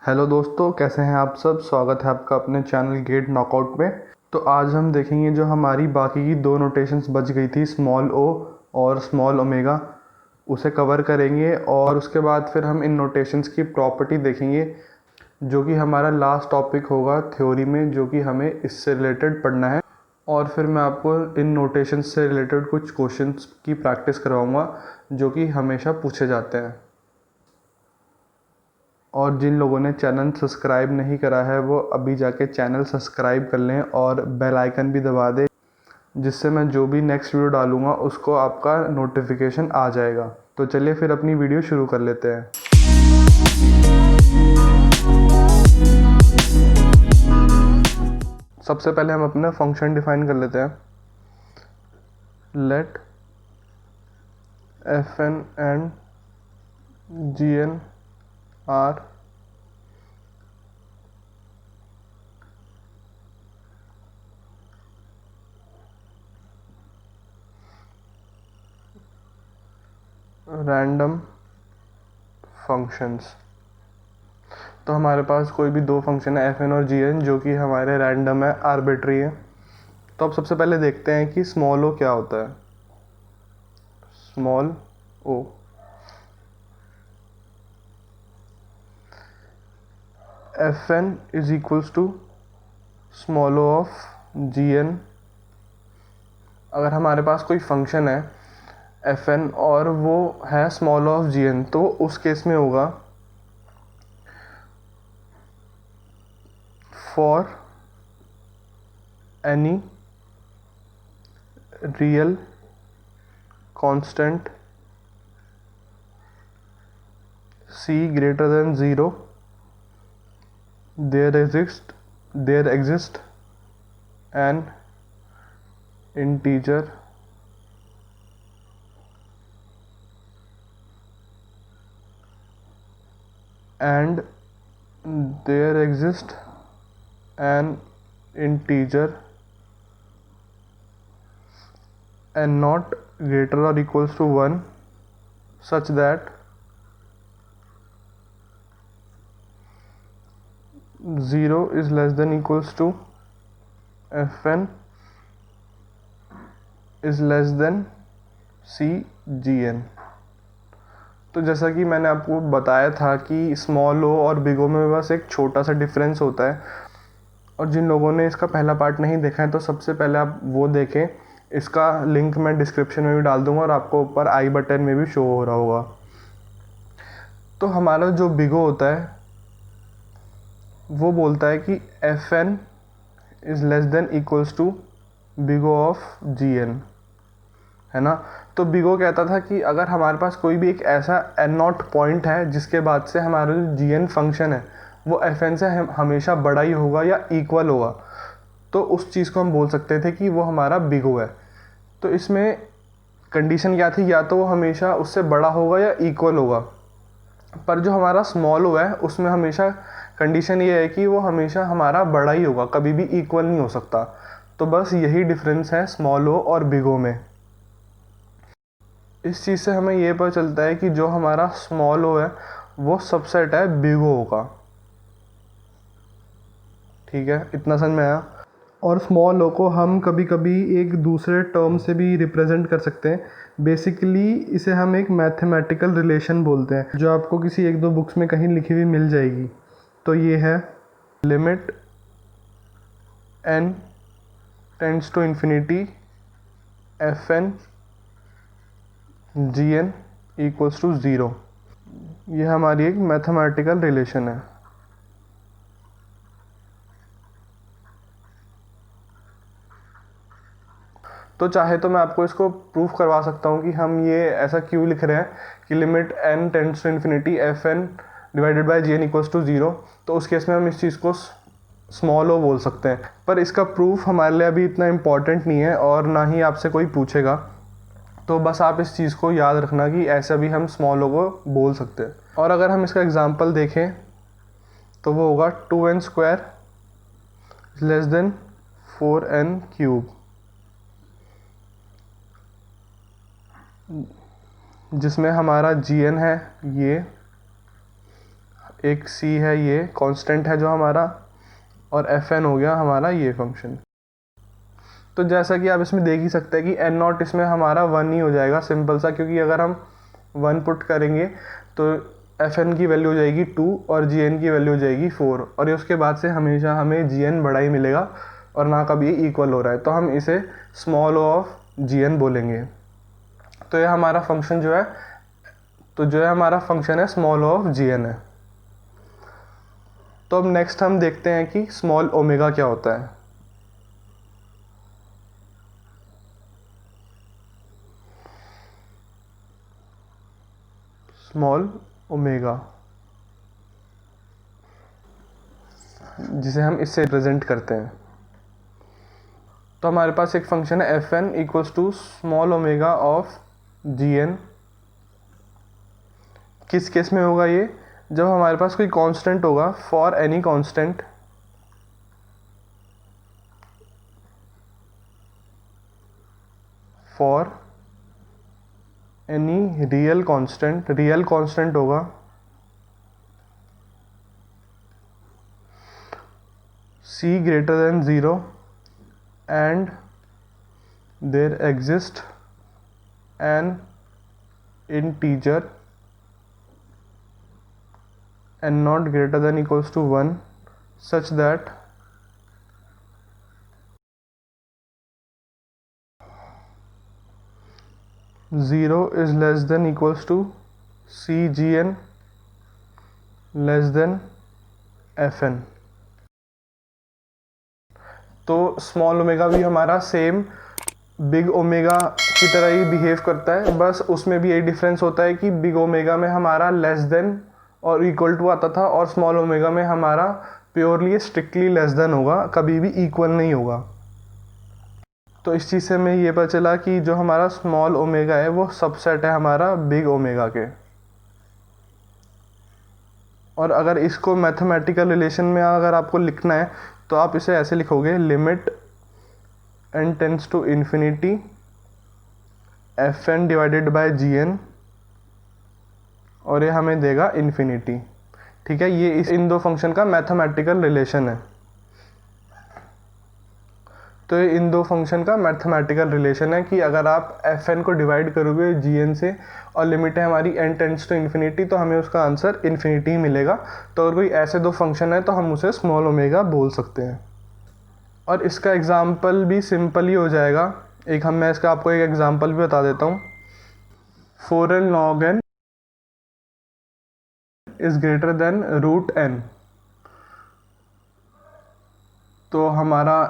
Hello दोस्तों, कैसे हैं आप सब। स्वागत है आपका अपने चैनल गेट नॉकआउट में। तो आज हम देखेंगे जो हमारी बाकी की दो नोटेशंस बच गई थी, स्मॉल ओ और स्मॉल ओमेगा, उसे कवर करेंगे। और उसके बाद फिर हम इन नोटेशंस की प्रॉपर्टी देखेंगे, जो कि हमारा लास्ट टॉपिक होगा थ्योरी में, जो कि हमें इससे रिलेटेड पढ़ना है। और फिर मैं आपको इन नोटेशंस से रिलेटेड कुछ क्वेश्चंस की प्रैक्टिस करवाऊँगा, जो कि हमेशा पूछे जाते हैं। और जिन लोगों ने चैनल सब्सक्राइब नहीं करा है वो अभी जाके चैनल सब्सक्राइब कर लें और बेल आइकन भी दबा दें, जिससे मैं जो भी नेक्स्ट वीडियो डालूँगा उसको आपका नोटिफिकेशन आ जाएगा। तो चलिए फिर अपनी वीडियो शुरू कर लेते हैं। सबसे पहले हम अपना फंक्शन डिफाइन कर लेते हैं। Let F N and G N are random functions. तो हमारे पास कोई भी दो फंक्शन है, एफ एन और जी एन, जो कि हमारे रैंडम है, आर्बिट्री है। तो अब सबसे पहले देखते हैं कि स्मॉल ओ क्या होता है। Small O F N is equals to small O of G N. अगर हमारे पास कोई फंक्शन है एफ एन और वो है स्मॉल ऑफ जी एन, तो उस केस में होगा for any real constant c greater than 0 there exist an integer and there exist an integer and not greater or equals to 1 such that 0 is less than equals to fn is less than cgn। तो जैसा कि मैंने आपको बताया था कि small ओ और big ओ में बस एक छोटा सा डिफरेंस होता है। और जिन लोगों ने इसका पहला पार्ट नहीं देखा है तो सबसे पहले आप वो देखें। इसका लिंक मैं डिस्क्रिप्शन में भी डाल दूंगा और आपको ऊपर आई बटन में भी शो हो रहा होगा। तो हमारा जो बिग ओ होता है वो बोलता है कि F N is less than equals to big O of G N, है ना। तो बिग ओ कहता था कि अगर हमारे पास कोई भी एक ऐसा एन नॉट पॉइंट है जिसके बाद से हमारा जो जी एन फंक्शन है वो एफ एन से हमेशा बड़ा ही होगा या इक्वल होगा, तो उस चीज़ को हम बोल सकते थे कि वो हमारा बिग ओ है। तो इसमें कंडीशन क्या थी, या तो वो हमेशा उससे बड़ा होगा या इक्वल होगा। पर जो हमारा स्मॉल ओ है उसमें हमेशा कंडीशन ये है कि वो हमेशा हमारा बड़ा ही होगा, कभी भी इक्वल नहीं हो सकता। तो बस यही डिफरेंस है स्मॉल ओ और बिग ओ में। इस चीज़ से हमें ये पता चलता है कि जो हमारा स्मॉल ओ है वो सबसेट है बिग ओ का। ठीक है, इतना समझ में आया। और स्मॉल ओ को हम कभी कभी एक दूसरे टर्म से भी रिप्रेजेंट कर सकते हैं। बेसिकली इसे हम एक मैथमेटिकल रिलेशन बोलते हैं, जो आपको किसी एक दो बुक्स में कहीं लिखी हुई मिल जाएगी। तो ये है limit n tends to infinity F N G N equals to 0। ये हमारी एक मैथमेटिकल रिलेशन है। तो चाहे तो मैं आपको इसको प्रूफ करवा सकता हूँ कि हम ये ऐसा क्यों लिख रहे हैं कि limit n tends to infinity F N divided by G N equals to 0। तो उस केस में हम इस चीज़ को स्मॉल ओ बोल सकते हैं। पर इसका प्रूफ हमारे लिए अभी इतना इम्पॉर्टेंट नहीं है और ना ही आपसे कोई पूछेगा। तो बस आप इस चीज़ को याद रखना कि ऐसा भी हम स्मॉल ओ को बोल सकते हैं। और अगर हम इसका एग्जांपल देखें तो वो होगा 2n square less than 4n cube, जिसमें हमारा जी एन है ये, एक c है, ये कांस्टेंट है जो हमारा, और fn हो गया हमारा ये फंक्शन। तो जैसा कि आप इसमें देख ही सकते हैं कि एन नॉट इसमें हमारा 1 ही हो जाएगा, सिंपल सा, क्योंकि अगर हम 1 पुट करेंगे तो एफ एन की वैल्यू हो जाएगी 2 और जी एन की वैल्यू हो जाएगी 4, और ये उसके बाद से हमेशा हमें जी एन बड़ा ही मिलेगा और ना कभी ये इक्वल हो रहा है, तो हम इसे स्मॉल ऑफ जी एन बोलेंगे। तो ये हमारा फंक्शन जो है, तो जो है हमारा फंक्शन है स्मॉल ऑफ जी एन है। तो अब नेक्स्ट हम देखते हैं कि स्मॉल ओमेगा क्या होता है। स्मॉल ओमेगा, जिसे हम इससे रिप्रेजेंट करते हैं। तो हमारे पास एक फंक्शन है F N equals to small omega of G N. किस केस में होगा ये? जब हमारे पास कोई कांस्टेंट होगा, for any constant, for any real constant होगा c greater than 0 and there exists an integer n not greater than equals to 1 such that zero is less than equals to cgn less than fn। तो small omega भी हमारा same big omega की तरह ही behave करता है, बस उसमें भी यही डिफरेंस होता है कि बिग ओमेगा में हमारा लेस देन और इक्वल टू आता था, और स्मॉल ओमेगा में हमारा प्योरली स्ट्रिक्टली लेस देन होगा, कभी भी इक्वल नहीं होगा। तो इस चीज़ से हमें ये पता चला कि जो हमारा स्मॉल ओमेगा है वो सबसेट है हमारा बिग ओमेगा के। और अगर इसको मैथमेटिकल रिलेशन में अगर आपको लिखना है तो आप इसे ऐसे लिखोगे, limit n tends to infinity F N divided by G N, और ये हमें देगा इन्फिनिटी। ठीक है, ये इन दो फंक्शन का मैथमेटिकल रिलेशन है। तो ये इन दो फंक्शन का मैथमेटिकल रिलेशन है कि अगर आप एफ एन को डिवाइड करोगे जी एन से और लिमिट है हमारी n टेंड्स टू इन्फिनिटी, तो हमें उसका आंसर इन्फिनिटी ही मिलेगा। तो अगर कोई ऐसे दो फंक्शन है तो हम उसे स्मॉल ओमेगा बोल सकते हैं। और इसका एग्जाम्पल भी सिंपल ही हो जाएगा। मैं इसका आपको एक एग्जाम्पल भी बता देता हूँ। 4n log n is greater than root n। तो हमारा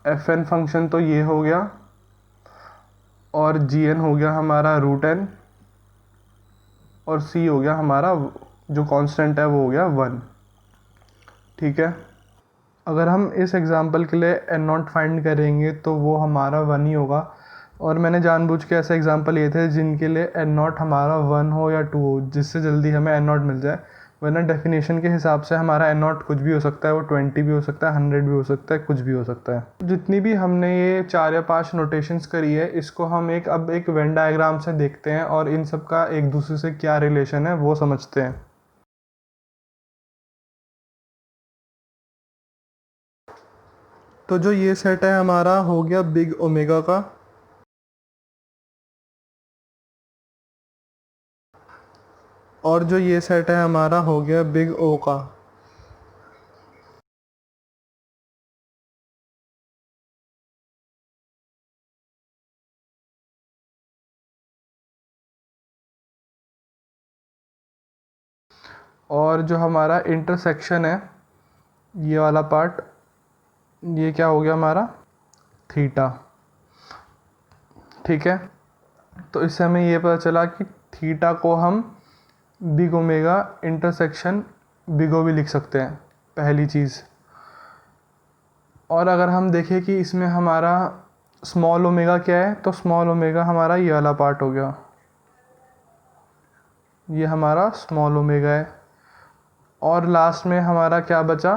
एफ एन फंक्शन तो ये हो गया, और जी एन हो गया हमारा रूट n, और c हो गया हमारा जो कांस्टेंट है वो हो गया 1। ठीक है, अगर हम इस एग्जांपल के लिए एन नॉट फाइंड करेंगे तो वो हमारा 1 ही होगा। और मैंने जानबूझ के ऐसे एग्जांपल लिए थे जिनके लिए एन नॉट हमारा 1 हो या 2 हो, जिससे जल्दी हमें एन नॉट मिल जाए। वरना डेफिनेशन के हिसाब से हमारा एन नॉट कुछ भी हो सकता है, वो 20 भी हो सकता है, 100 भी हो सकता है, कुछ भी हो सकता है। जितनी भी हमने ये 4 या 5 नोटेशंस करी है, इसको हम अब एक वेन डायग्राम से देखते हैं और इन सब का एक दूसरे से क्या रिलेशन है वो समझते हैं। तो जो ये सेट है हमारा हो गया बिग ओमेगा का, और जो ये सेट है हमारा हो गया बिग ओ का। और जो हमारा इंटरसेक्शन है, ये वाला पार्ट, ये क्या हो गया हमारा थीटा। ठीक है, तो इससे हमें ये पता चला कि थीटा को हम big omega intersection big O भी लिख सकते हैं, पहली चीज़। और अगर हम देखें कि इसमें हमारा स्मॉल ओमेगा क्या है, तो स्मॉल ओमेगा हमारा ये वाला पार्ट हो गया, ये हमारा स्मॉल ओमेगा है। और लास्ट में हमारा क्या बचा,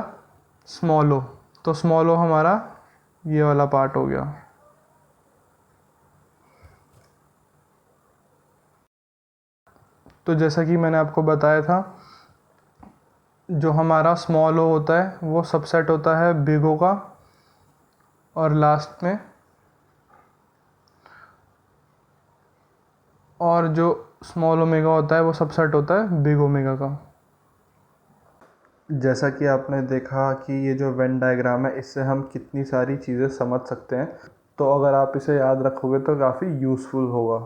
स्मॉल ओ। तो स्मॉल ओ हमारा ये वाला पार्ट हो गया। तो जैसा कि मैंने आपको बताया था जो हमारा स्मॉल ओ होता है वो सबसेट होता है बिग ओ का, और लास्ट में और जो स्मॉल ओमेगा होता है वो सबसेट होता है बिग ओमेगा का। जैसा कि आपने देखा कि ये जो वेन डायग्राम है, इससे हम कितनी सारी चीज़ें समझ सकते हैं, तो अगर आप इसे याद रखोगे तो काफ़ी यूज़फुल होगा।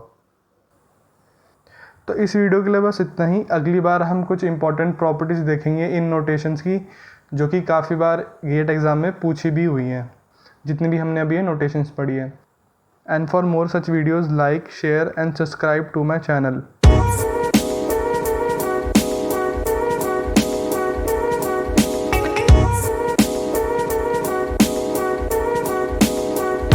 तो इस वीडियो के लिए बस इतना ही। अगली बार हम कुछ इंपॉर्टेंट प्रॉपर्टीज़ देखेंगे इन नोटेशंस की, जो कि काफ़ी बार गेट एग्ज़ाम में पूछी भी हुई हैं, जितनी भी हमने अभी ये नोटेशंस पढ़ी है। And for more such videos, like, share and subscribe to my channel.